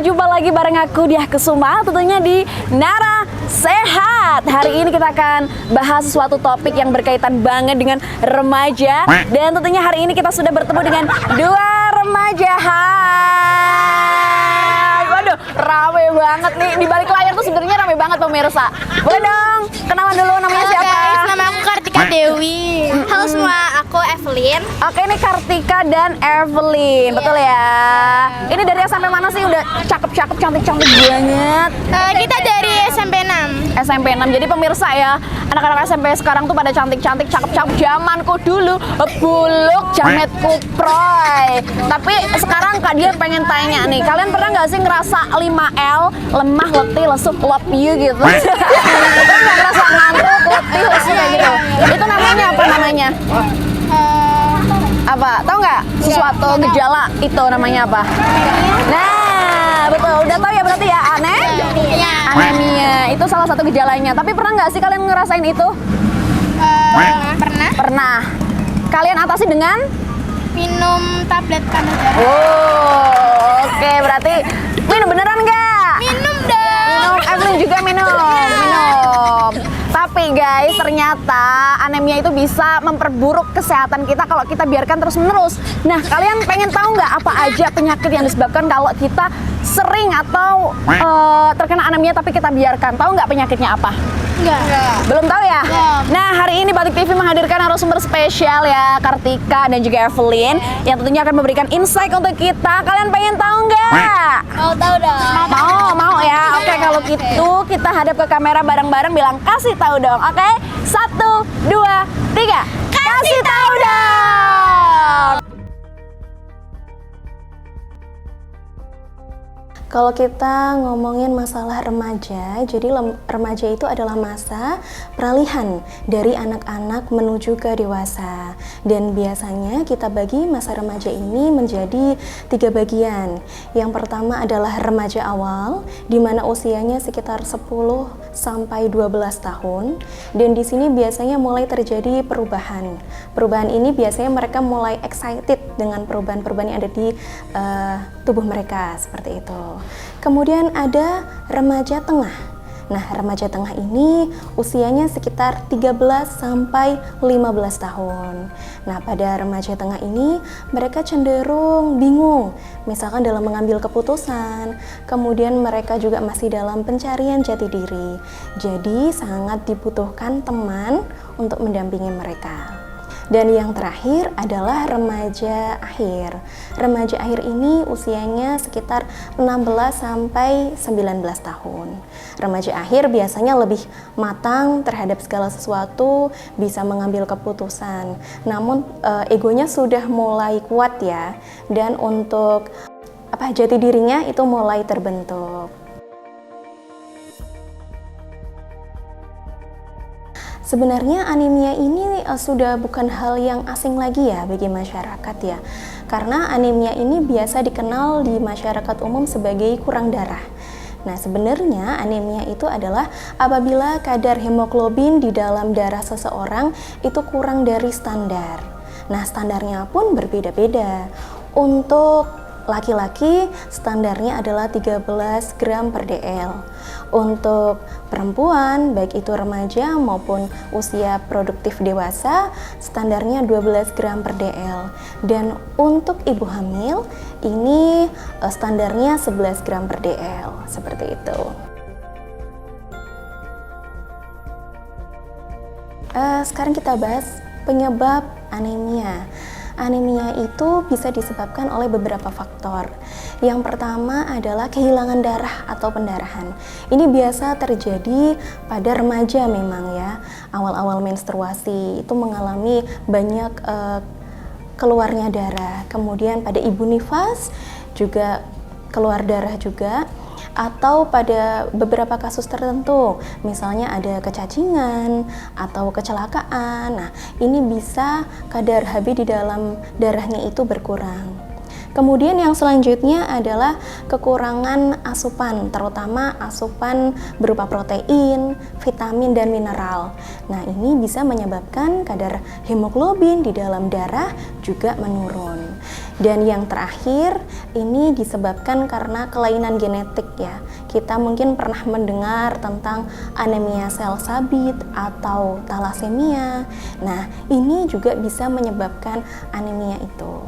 jumpa lagi bareng aku Diah Kusuma, tentunya di Nara Sehat. Hari ini kita akan bahas sesuatu topik yang berkaitan banget dengan remaja. Dan tentunya hari ini kita sudah bertemu dengan dua remaja. Hai. Waduh, rame banget nih. Di balik layar tuh sebenarnya rame banget pemirsa. Boleh dong, kenalan dulu namanya siapa? Guys, nama aku Kartika Dewi. Halo semua, aku Evelyn. Oke, ini Kartika dan Evelyn, betul ya? Ini dari sampai mana sih? Udah cakep-cakep, cantik-cantik banget. Kita dari SMP 6. SMP 6. Jadi pemirsa ya, anak-anak SMP sekarang tuh pada cantik-cantik, cakep-cakep. Zamanku dulu buluk, jamet kuproy. Tapi sekarang Kak Dia pengen tanya nih, kalian pernah nggak sih ngerasa 5L, lemah, letih, lesu, love you gitu? Pernah nggak ngerasa ngantuk, letih, lesu kayak gitu? Itu namanya apa namanya? Apa? Tahu nggak? Sesuatu gejala itu namanya apa? Nah, betul. Udah tahu ya berarti ya, aneh? Iya. Anemia itu salah satu gejalanya. Tapi pernah nggak sih kalian ngerasain itu? Pernah Pernah. Kalian atasi dengan? minum tablet kanada. Oh, oke. Berarti minum beneran nggak? Minum dong. Minum. Evelyn juga minum. Minum. Tapi guys, ternyata anemia itu bisa memperburuk kesehatan kita kalau kita biarkan terus-menerus. Nah, kalian pengen tahu nggak apa aja penyakit yang disebabkan kalau kita sering atau terkena anemia tapi kita biarkan? Tahu nggak penyakitnya apa? Enggak. Belum tahu ya? Belum. Nah, hari ini Batik TV menghadirkan narasumber spesial ya, Kartika dan juga Evelyn, yang tentunya akan memberikan insight untuk kita. Kalian pengen tahu nggak? Mau tahu dong. Mau ya. Oke, kalau gitu kita hadap ke kamera bareng-bareng bilang kasih tahu dong. Oke? 1, 2, 3. Kasih tahu dong. Kalau kita ngomongin masalah remaja, jadi remaja itu adalah masa peralihan dari anak-anak menuju ke dewasa. Dan biasanya kita bagi masa remaja ini menjadi 3 bagian. Yang pertama adalah remaja awal, di mana usianya sekitar 10 sampai 12 tahun. Dan di sini biasanya mulai terjadi perubahan. Perubahan ini biasanya mereka mulai excited dengan perubahan-perubahan yang ada di tubuh mereka, seperti itu. Kemudian ada remaja tengah. Nah, remaja tengah ini usianya sekitar 13 sampai 15 tahun. Nah, pada remaja tengah ini mereka cenderung bingung, misalkan dalam mengambil keputusan. Kemudian mereka juga masih dalam pencarian jati diri. Jadi sangat dibutuhkan teman untuk mendampingi mereka. Dan yang terakhir adalah remaja akhir. Remaja akhir ini usianya sekitar 16 sampai 19 tahun. Remaja akhir biasanya lebih matang terhadap segala sesuatu, bisa mengambil keputusan. Namun egonya sudah mulai kuat ya, dan untuk jati dirinya itu mulai terbentuk. Sebenarnya anemia ini sudah bukan hal yang asing lagi ya bagi masyarakat ya. Karena anemia ini biasa dikenal di masyarakat umum sebagai kurang darah. Nah, sebenarnya anemia itu adalah apabila kadar hemoglobin di dalam darah seseorang itu kurang dari standar. Nah, standarnya pun berbeda-beda. Untuk laki-laki standarnya adalah 13 gram per dl. Untuk perempuan, baik itu remaja maupun usia produktif dewasa, standarnya 12 gram per dl. Dan untuk ibu hamil, ini standarnya 11 gram per dl, seperti itu. Sekarang kita bahas penyebab anemia. Anemia itu bisa disebabkan oleh beberapa faktor. Yang pertama adalah kehilangan darah atau pendarahan. Ini biasa terjadi pada remaja memang ya. Awal-awal menstruasi itu mengalami banyak keluarnya darah. Kemudian pada ibu nifas juga keluar darah juga. Atau pada beberapa kasus tertentu, misalnya ada kecacingan atau kecelakaan. Nah, ini bisa kadar Hb di dalam darahnya itu berkurang. Kemudian yang selanjutnya adalah kekurangan asupan, terutama asupan berupa protein, vitamin, dan mineral. Nah, ini bisa menyebabkan kadar hemoglobin di dalam darah juga menurun. Dan yang terakhir, ini disebabkan karena kelainan genetik ya. Kita mungkin pernah mendengar tentang anemia sel sabit atau talasemia. Nah, ini juga bisa menyebabkan anemia itu.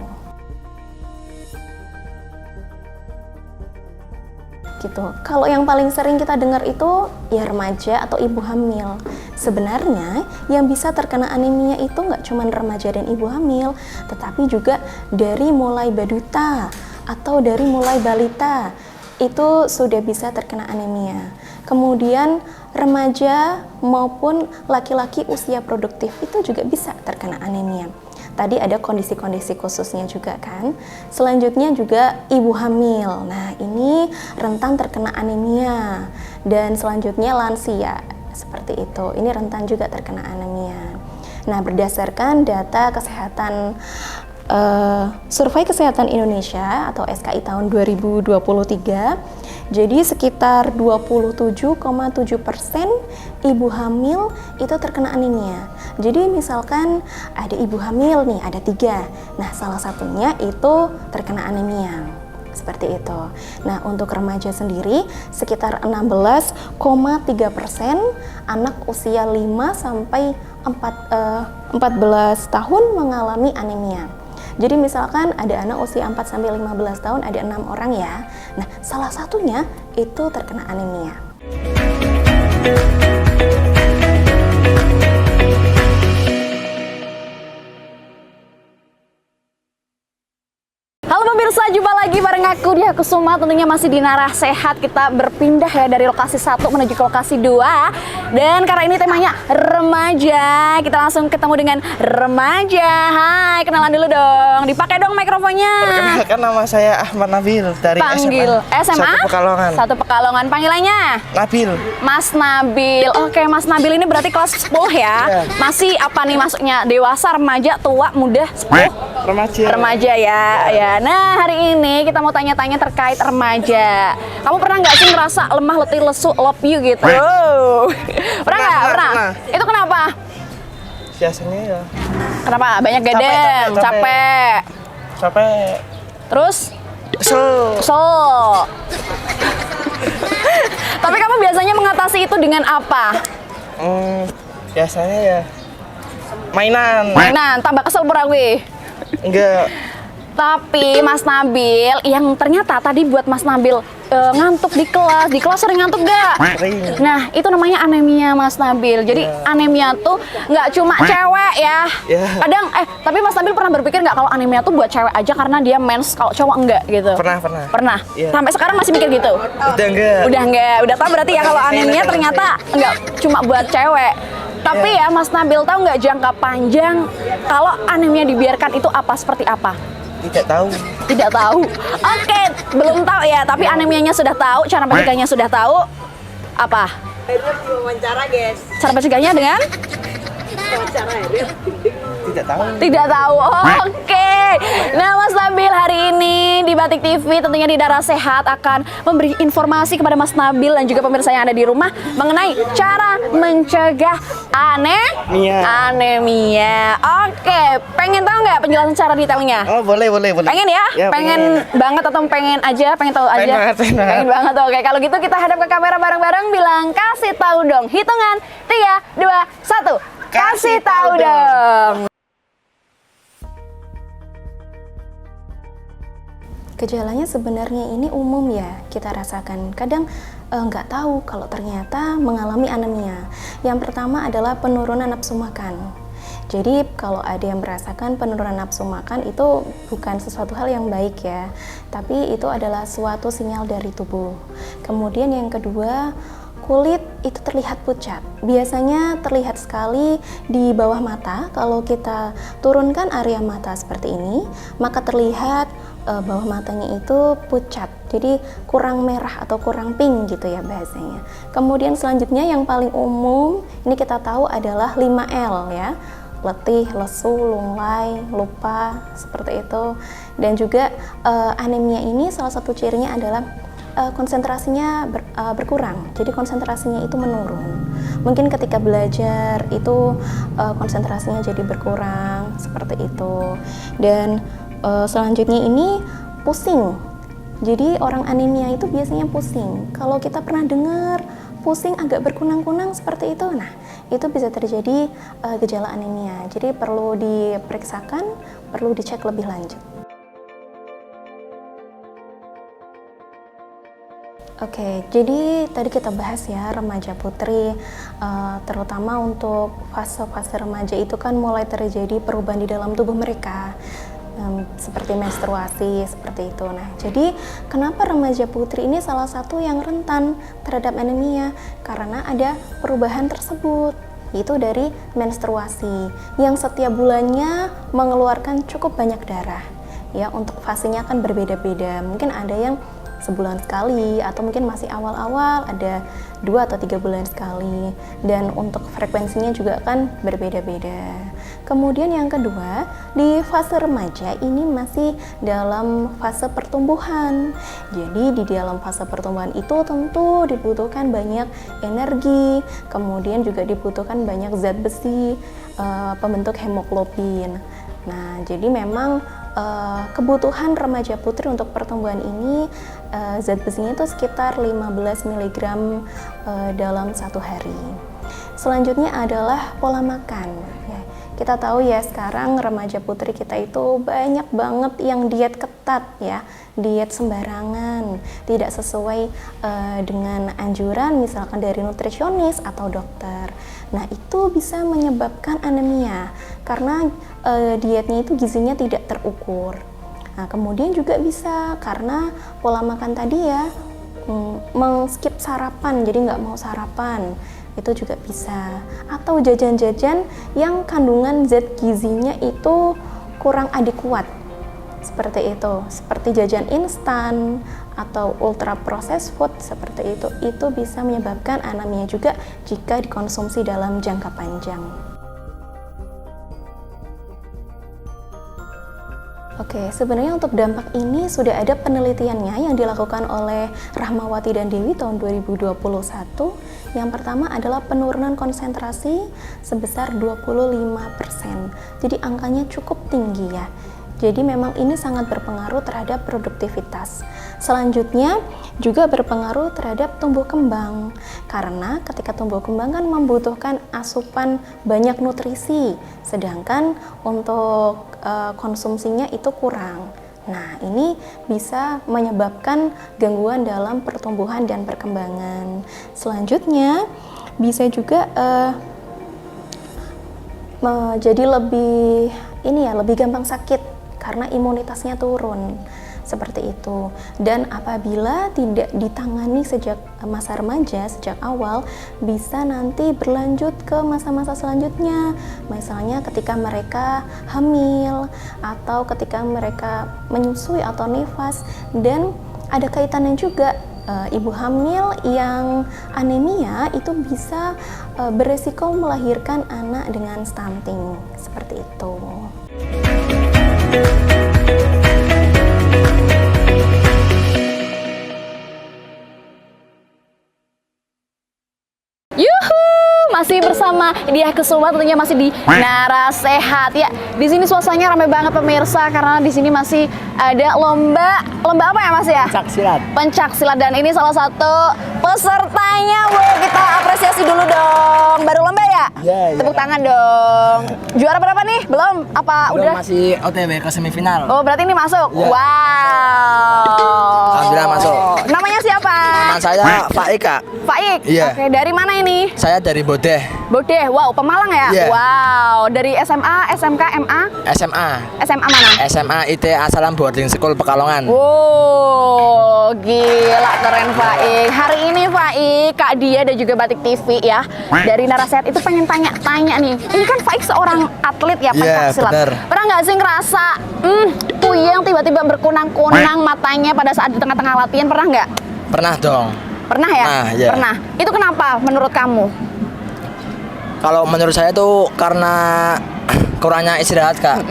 Gitu. Kalau yang paling sering kita dengar itu ya remaja atau ibu hamil. Sebenarnya yang bisa terkena anemia itu nggak cuma remaja dan ibu hamil, tetapi juga dari mulai baduta atau dari mulai balita itu sudah bisa terkena anemia. Kemudian remaja maupun laki-laki usia produktif itu juga bisa terkena anemia. Tadi ada kondisi-kondisi khususnya juga kan. Selanjutnya juga ibu hamil. Nah, ini rentan terkena anemia. Dan selanjutnya lansia, seperti itu. Ini rentan juga terkena anemia. Nah, berdasarkan data kesehatan Survei Kesehatan Indonesia atau SKI tahun 2023, jadi sekitar 27,7% ibu hamil itu terkena anemia. Jadi misalkan ada ibu hamil nih, ada 3. Nah, salah satunya itu terkena anemia. Seperti itu. Nah, untuk remaja sendiri sekitar 16,3% anak usia 5 sampai 14 tahun mengalami anemia. Jadi misalkan ada anak usia 4 sampai 15 tahun, ada 6 orang ya. Nah, salah satunya itu terkena anemia. Halo pemirsa, jumpa lagi bareng aku Diah Kusuma. Tentunya masih di Narah Sehat. Kita berpindah ya dari lokasi 1 menuju ke lokasi 2. Dan karena ini temanya remaja, kita langsung ketemu dengan remaja. Hai, kenalan dulu dong. Dipakai dong mikrofonnya. Perkenalkan, nama saya Ahmad Nabil dari Panggil SMA? 1 Pekalongan. 1 Pekalongan. Panggilannya? Nabil. Mas Nabil. Oke, Mas Nabil ini berarti kelas 10 ya? Iya. Masih apa nih masuknya? Dewasa, remaja, tua, muda, 10? Remaja. Remaja ya, ya. Nah, hari ini kita mau tanya-tanya terkait remaja. Kamu pernah nggak sih ngerasa lemah, letih, lesu, love you gitu? Pernah nggak? Pernah. Itu kenapa? Biasanya ya Kenapa? Banyak gadang, capek. capek. Terus? Kesel. Tapi kamu biasanya mengatasi itu dengan apa? Biasanya ya mainan. Mainan, tambah kesel pura gue. Enggak. Tapi Mas Nabil, yang ternyata tadi buat Mas Nabil ngantuk di kelas sering ngantuk gak? Sering. Nah, itu namanya anemia Mas Nabil. Jadi anemia tuh nggak cuma cewek ya. Kadang, tapi Mas Nabil pernah berpikir nggak kalau anemia tuh buat cewek aja karena dia mens, kalau cowok enggak gitu? Pernah. Iya. Sampai sekarang masih mikir gitu? Udah enggak. Udah tahu berarti ya kalau anemia ternyata nggak cuma buat cewek. Tapi ya Mas Nabil tahu nggak jangka panjang kalau anemia dibiarkan itu seperti apa? Tidak tahu. Oke, belum tahu ya, tapi anemianya sudah tahu, cara mencegahnya sudah tahu. Apa? Akhirnya diwawancara guys. Cara mencegahnya dengan? Wawancara akhirnya. Tidak tahu. Oke. Nah, Mas Nabil hari ini di Batik TV tentunya di Darah Sehat akan memberi informasi kepada Mas Nabil dan juga pemirsa yang ada di rumah mengenai cara mencegah anemia. Oke, pengen tahu nggak penjelasan cara detailnya? Oh, boleh. Pengen ya? Ya, pengen banget atau pengen tahu aja? Pengen banget. Oke, kalau gitu kita hadap ke kamera bareng-bareng bilang kasih tahu dong. Hitungan 3, 2, 1. Kasih tahu dong. Gejalanya sebenarnya ini umum ya kita rasakan. Kadang nggak tahu kalau ternyata mengalami anemia. Yang pertama adalah penurunan nafsu makan. Jadi kalau ada yang merasakan penurunan nafsu makan itu bukan sesuatu hal yang baik ya, tapi itu adalah suatu sinyal dari tubuh. Kemudian yang kedua, kulit itu terlihat pucat. Biasanya terlihat sekali di bawah mata. Kalau kita turunkan area mata seperti ini, maka terlihat bawah matanya itu pucat. Jadi kurang merah atau kurang pink gitu ya bahasanya. Kemudian selanjutnya yang paling umum, ini kita tahu adalah 5L ya. Letih, lesu, lunglai, lupa, seperti itu. Dan juga anemia ini salah satu cirinya adalah konsentrasinya berkurang, jadi konsentrasinya itu menurun. Mungkin ketika belajar itu konsentrasinya jadi berkurang, seperti itu. Dan Selanjutnya ini pusing. Jadi orang anemia itu biasanya pusing. Kalau kita pernah dengar pusing agak berkunang-kunang seperti itu, nah itu bisa terjadi gejala anemia. Jadi perlu diperiksakan, perlu dicek lebih lanjut. Oke, jadi tadi kita bahas ya remaja putri, terutama untuk fase-fase remaja itu kan mulai terjadi perubahan di dalam tubuh mereka. Seperti menstruasi, seperti itu. Nah, jadi kenapa remaja putri ini salah satu yang rentan terhadap anemia? Karena ada perubahan tersebut, yaitu dari menstruasi yang setiap bulannya mengeluarkan cukup banyak darah. Ya, untuk fasenya kan berbeda-beda. Mungkin ada yang sebulan sekali, atau mungkin masih awal-awal ada 2 atau 3 bulan sekali, dan untuk frekuensinya juga kan berbeda-beda. Kemudian yang kedua, di fase remaja ini masih dalam fase pertumbuhan. Jadi di dalam fase pertumbuhan itu tentu dibutuhkan banyak energi, kemudian juga dibutuhkan banyak zat besi, pembentuk hemoglobin. Nah, jadi memang kebutuhan remaja putri untuk pertumbuhan ini zat besinya itu sekitar 15 mg dalam 1 hari. Selanjutnya adalah pola makan. Ya, kita tahu ya sekarang remaja putri kita itu banyak banget yang diet ketat ya, diet sembarangan, tidak sesuai dengan anjuran misalkan dari nutrisionis atau dokter. Nah, itu bisa menyebabkan anemia karena dietnya itu gizinya tidak terukur. Nah, kemudian juga bisa karena pola makan tadi ya, meng-skip sarapan, jadi nggak mau sarapan, itu juga bisa. Atau jajan-jajan yang kandungan zat gizinya itu kurang adekuat, seperti itu, seperti jajan instan atau ultra processed food seperti itu bisa menyebabkan anemia juga jika dikonsumsi dalam jangka panjang. Oke, sebenarnya untuk dampak ini sudah ada penelitiannya yang dilakukan oleh Rahmawati dan Dewi tahun 2021. Yang pertama adalah penurunan konsentrasi sebesar 25%. Jadi angkanya cukup tinggi ya. Jadi memang ini sangat berpengaruh terhadap produktivitas. Selanjutnya juga berpengaruh terhadap tumbuh kembang. Karena ketika tumbuh kembang kan membutuhkan asupan banyak nutrisi, sedangkan untuk konsumsinya itu kurang. Nah, ini bisa menyebabkan gangguan dalam pertumbuhan dan perkembangan. Selanjutnya bisa juga jadi lebih gampang sakit karena imunitasnya turun, seperti itu. Dan apabila tidak ditangani sejak masa remaja, sejak awal, bisa nanti berlanjut ke masa-masa selanjutnya, misalnya ketika mereka hamil atau ketika mereka menyusui atau nifas. Dan ada kaitannya juga, ibu hamil yang anemia itu bisa beresiko melahirkan anak dengan stunting, seperti itu. Masih bersama Diah Kusuma, tentunya masih di Narasehat ya. Di sini suasananya ramai banget pemirsa karena di sini masih ada lomba apa ya Mas ya? Pencaksilat. Pencaksilat, dan ini salah satu pesertanya. Boleh kita apresiasi dulu dong. Baru lomba ya? Iya. Tepuk tangan dong. Juara berapa nih? Belum? Apa Belum, udah? masih OTW ke semifinal. Oh, berarti ini masuk. Ya. Wow. Alhamdulillah masuk. Namanya siapa? Nama saya Faik, Kak. Faik. Iya. Oke, dari mana ini? Saya dari Bodeh. Bodeh. Wow, Pemalang ya? Iya. Wow, dari SMA, SMK, MA? SMA. SMA mana? SMA IT Asalam Boarding School Pekalongan. Wow, gila keren Faik. Hari ini Faik, Kak Dia dan juga Batik TV ya, dari Narasehat itu pengen tanya-tanya nih. Ini kan Faik seorang atlet ya, pencaksilat. bener. Pernah nggak sih ngerasa puyeng tiba-tiba berkunang-kunang matanya pada saat di tengah-tengah latihan? Pernah nggak? Pernah dong. Pernah ya? Nah, iya. Pernah. Itu kenapa menurut kamu? Kalau menurut saya tuh karena kurangnya istirahat, Kak.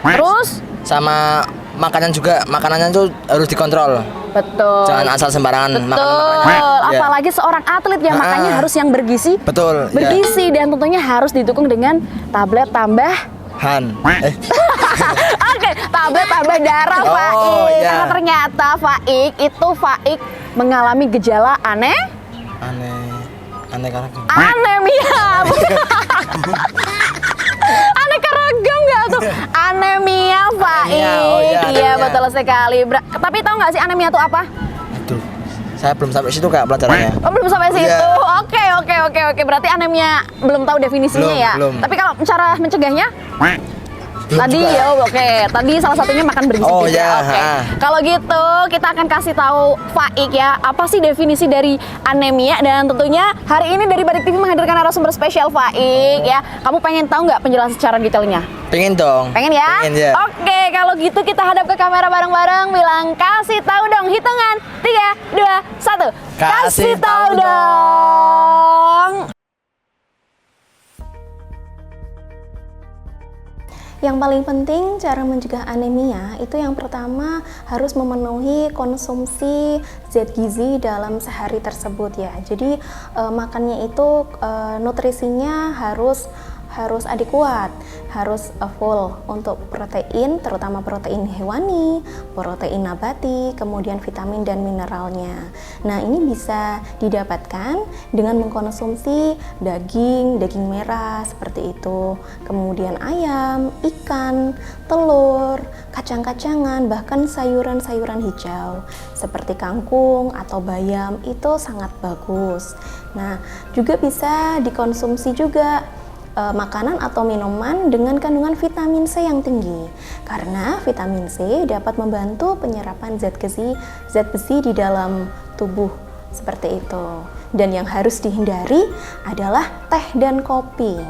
Terus? Sama makanan juga, makanannya tuh harus dikontrol. Betul. Jangan asal sembarangan makan Betul. makanannya. Iya. Apalagi seorang atlet yang makannya harus yang bergizi. Betul. Bergizi dan tentunya harus didukung dengan tablet tambahan. Han. Oke, tablet tambah darah Oh, Faik. ya. Karena ternyata Faik mengalami gejala Aneh karena anemia. Aneka ragam nggak tuh? Anemia Faik. Anemia, oh iya, Iya anemia. betul sekali. Tapi tahu nggak sih anemia itu apa? Aduh, saya belum sampai situ Kak pelajarannya. Oh, belum sampai situ. Iya. Oke. Berarti anemia belum tahu definisinya Belum, ya. belum. Tapi kalau cara mencegahnya? Belum Tadi juga. ya, oke. Tadi salah satunya makan bergizi Oh, juga. ya, Oke. ha. Kalau gitu kita akan kasih tahu Faik ya, apa sih definisi dari anemia, dan tentunya hari ini dari Badik TV menghadirkan narasumber spesial Faik ya. Kamu pengen tahu nggak penjelasan secara detailnya? Pengen dong. Pengen ya? Pengen ya. Oke, kalau gitu kita hadap ke kamera bareng-bareng, bilang kasih tahu dong, hitungan 3, 2, 1. Kasih tahu dong. Yang paling penting cara mencegah anemia itu yang pertama harus memenuhi konsumsi zat gizi dalam sehari tersebut ya. Jadi makannya itu nutrisinya harus adekuat, harus full untuk protein, terutama protein hewani, protein nabati, kemudian vitamin dan mineralnya. Nah, ini bisa didapatkan dengan mengkonsumsi daging merah seperti itu, kemudian ayam, ikan, telur, kacang-kacangan, bahkan sayuran-sayuran hijau seperti kangkung atau bayam itu sangat bagus. Nah, juga bisa dikonsumsi juga makanan atau minuman dengan kandungan vitamin C yang tinggi, karena vitamin C dapat membantu penyerapan zat besi di dalam tubuh seperti itu. Dan yang harus dihindari adalah teh dan kopi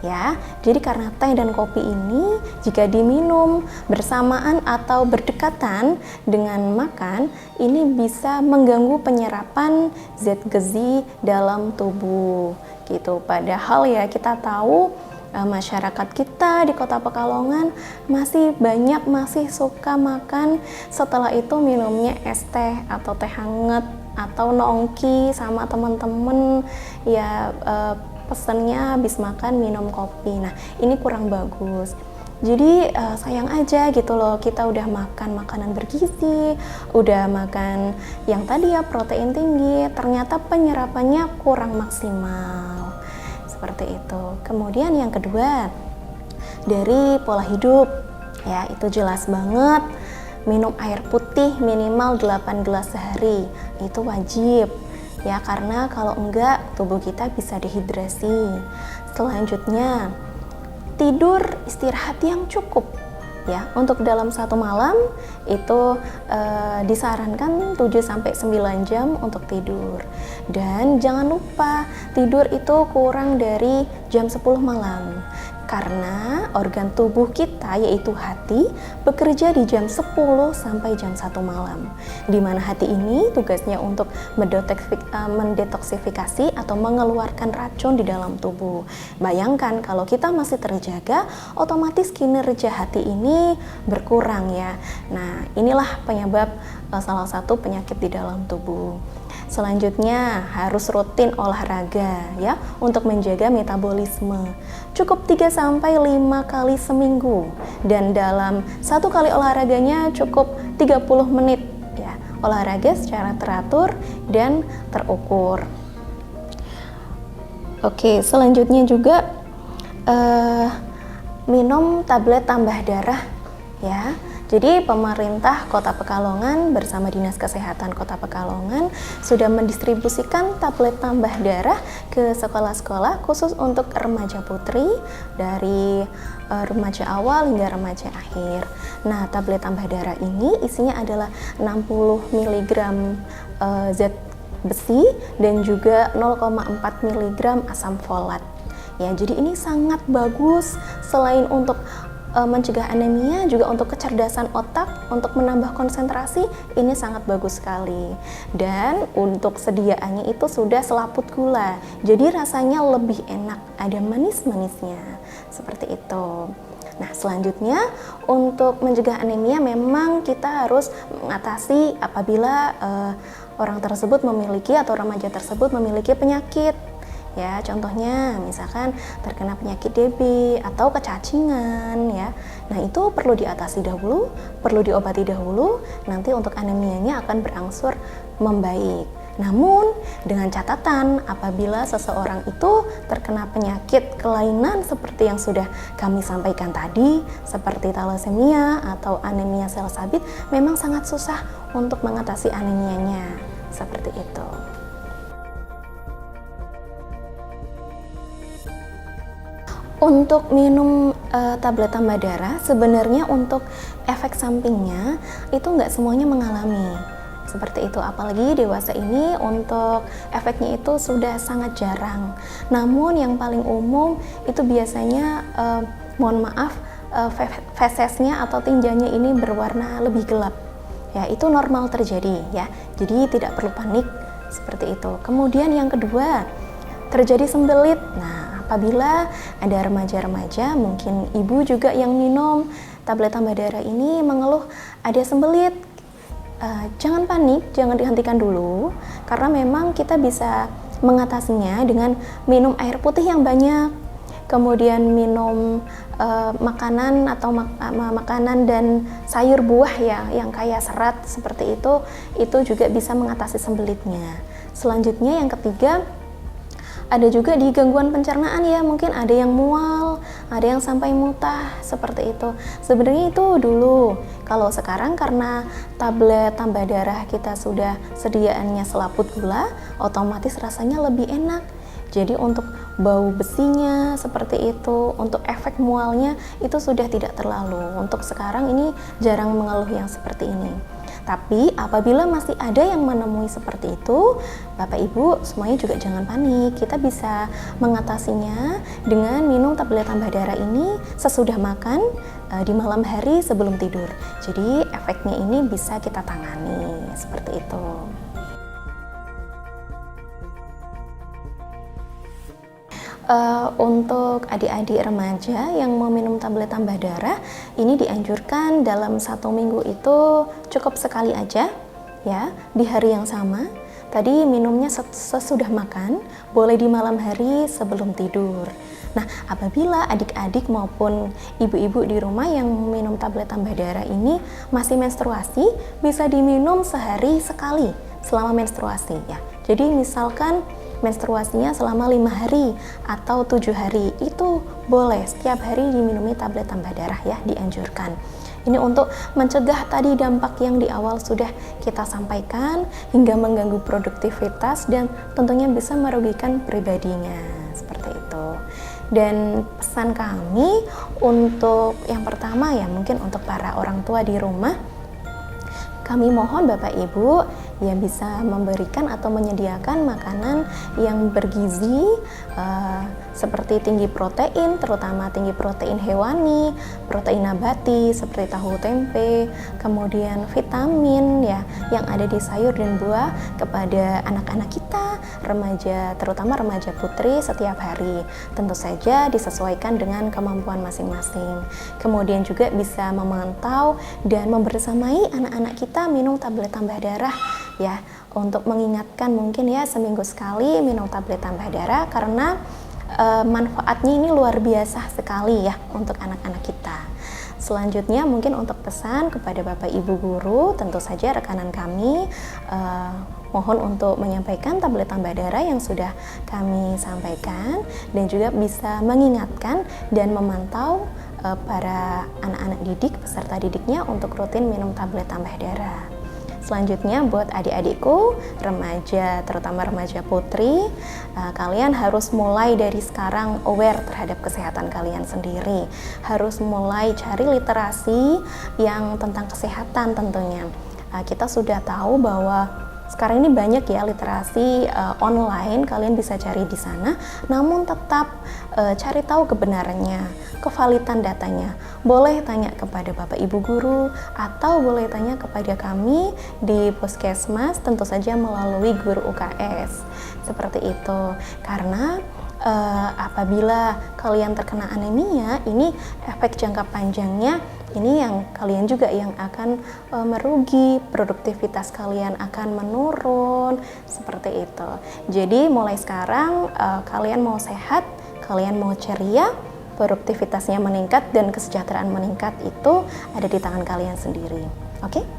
ya. Jadi karena teh dan kopi ini jika diminum bersamaan atau berdekatan dengan makan, ini bisa mengganggu penyerapan zat gizi dalam tubuh gitu. Padahal ya kita tahu masyarakat kita di Kota Pekalongan masih suka makan, setelah itu minumnya es teh atau teh hangat atau nongki sama teman-teman ya, pesennya habis makan minum kopi. Nah, ini kurang bagus. Jadi sayang aja gitu loh, kita udah makan makanan bergizi, udah makan yang tadi ya protein tinggi, ternyata penyerapannya kurang maksimal. Seperti itu. Kemudian yang kedua, dari pola hidup ya, itu jelas banget minum air putih minimal 8 gelas sehari, itu wajib ya, karena kalau enggak tubuh kita bisa dehidrasi. Selanjutnya, tidur istirahat yang cukup ya, untuk dalam satu malam itu disarankan 7-9 jam untuk tidur. Dan jangan lupa tidur itu kurang dari jam 10 malam, karena organ tubuh kita yaitu hati bekerja di jam 10 sampai jam 1 malam, di mana hati ini tugasnya untuk mendetoksifikasi atau mengeluarkan racun di dalam tubuh. Bayangkan kalau kita masih terjaga, otomatis kinerja hati ini berkurang ya. Nah, inilah penyebab salah satu penyakit di dalam tubuh. Selanjutnya harus rutin olahraga ya, untuk menjaga metabolisme. Cukup 3-5 kali seminggu, dan dalam satu kali olahraganya cukup 30 menit ya. Olahraga secara teratur dan terukur. Oke, selanjutnya juga minum tablet tambah darah ya. Jadi pemerintah Kota Pekalongan bersama Dinas Kesehatan Kota Pekalongan sudah mendistribusikan tablet tambah darah ke sekolah-sekolah khusus untuk remaja putri dari remaja awal hingga remaja akhir. Nah, tablet tambah darah ini isinya adalah 60 mg zat besi dan juga 0,4 mg asam folat. Ya, jadi ini sangat bagus selain untuk mencegah anemia, juga untuk kecerdasan otak, untuk menambah konsentrasi, ini sangat bagus sekali. Dan untuk sediaannya itu sudah selaput gula, jadi rasanya lebih enak, ada manis-manisnya, seperti itu. Nah, selanjutnya untuk mencegah anemia memang kita harus mengatasi apabila orang tersebut memiliki atau remaja tersebut memiliki penyakit Ya, contohnya misalkan terkena penyakit DB atau kecacingan ya. Nah, itu perlu diatasi dahulu, perlu diobati dahulu, nanti untuk anemianya akan berangsur membaik. Namun, dengan catatan apabila seseorang itu terkena penyakit kelainan seperti yang sudah kami sampaikan tadi, seperti thalassemia atau anemia sel sabit, memang sangat susah untuk mengatasi anemianya. Seperti itu. Untuk minum tablet tambah darah, sebenarnya untuk efek sampingnya itu nggak semuanya mengalami seperti itu, apalagi dewasa ini untuk efeknya itu sudah sangat jarang. Namun yang paling umum itu biasanya mohon maaf fesesnya atau tinjanya ini berwarna lebih gelap. Ya, itu normal terjadi ya. Jadi tidak perlu panik seperti itu. Kemudian yang kedua, terjadi sembelit. Nah, apabila ada remaja-remaja, mungkin ibu juga yang minum tablet tambah darah ini mengeluh ada sembelit, jangan panik, jangan dihentikan dulu, karena memang kita bisa mengatasinya dengan minum air putih yang banyak, kemudian minum makanan atau makanan dan sayur buah ya yang kaya serat seperti itu juga bisa mengatasi sembelitnya. Selanjutnya yang ketiga, ada juga di gangguan pencernaan ya, mungkin ada yang mual, ada yang sampai muntah seperti itu. Sebenarnya itu dulu. Kalau sekarang karena tablet tambah darah kita sudah sediaannya selaput gula, otomatis rasanya lebih enak. Jadi untuk bau besinya seperti itu, untuk efek mualnya itu sudah tidak terlalu. Untuk sekarang ini jarang mengeluh yang seperti ini. Tapi apabila masih ada yang menemui seperti itu, Bapak Ibu semuanya juga jangan panik. Kita bisa mengatasinya dengan minum tablet tambah darah ini sesudah makan di malam hari sebelum tidur. Jadi efeknya ini bisa kita tangani seperti itu. Untuk adik-adik remaja yang mau minum tablet tambah darah, ini dianjurkan dalam 1 minggu itu cukup sekali aja ya, di hari yang sama. Tadi minumnya sesudah makan, boleh di malam hari sebelum tidur. Nah, apabila adik-adik maupun ibu-ibu di rumah yang minum tablet tambah darah ini masih menstruasi, bisa diminum sehari sekali selama menstruasi ya. Jadi misalkan menstruasinya selama 5 hari atau 7 hari, itu boleh setiap hari diminumi tablet tambah darah ya, dianjurkan. Ini untuk mencegah tadi dampak yang di awal sudah kita sampaikan hingga mengganggu produktivitas dan tentunya bisa merugikan pribadinya seperti itu. Dan pesan kami untuk yang pertama ya, mungkin untuk para orang tua di rumah, kami mohon Bapak Ibu ya bisa memberikan atau menyediakan makanan yang bergizi seperti tinggi protein, terutama tinggi protein hewani, protein nabati seperti tahu tempe, kemudian vitamin ya yang ada di sayur dan buah kepada anak-anak kita, remaja, terutama remaja putri setiap hari. Tentu saja disesuaikan dengan kemampuan masing-masing. Kemudian juga bisa memantau dan membersamai anak-anak kita minum tablet tambah darah ya, untuk mengingatkan mungkin ya seminggu sekali minum tablet tambah darah karena manfaatnya ini luar biasa sekali ya untuk anak-anak kita. Selanjutnya mungkin untuk pesan kepada Bapak Ibu guru, tentu saja rekanan kami mohon untuk menyampaikan tablet tambah darah yang sudah kami sampaikan dan juga bisa mengingatkan dan memantau para anak-anak didik, peserta didiknya untuk rutin minum tablet tambah darah. Selanjutnya buat adik-adikku, remaja, terutama remaja putri, kalian harus mulai dari sekarang aware terhadap kesehatan kalian sendiri. Harus mulai cari literasi yang tentang kesehatan tentunya. Kita sudah tahu bahwa sekarang ini banyak ya literasi online, kalian bisa cari di sana, namun tetap cari tahu kebenarannya, kevalitan datanya. Boleh tanya kepada Bapak Ibu guru atau boleh tanya kepada kami di Puskesmas, tentu saja melalui guru UKS. Seperti itu. Karena apabila kalian terkena anemia, ini efek jangka panjangnya ini yang kalian juga yang akan merugi, produktivitas kalian akan menurun, seperti itu. Jadi mulai sekarang kalian mau sehat, kalian mau ceria, produktivitasnya meningkat dan kesejahteraan meningkat, itu ada di tangan kalian sendiri. Oke?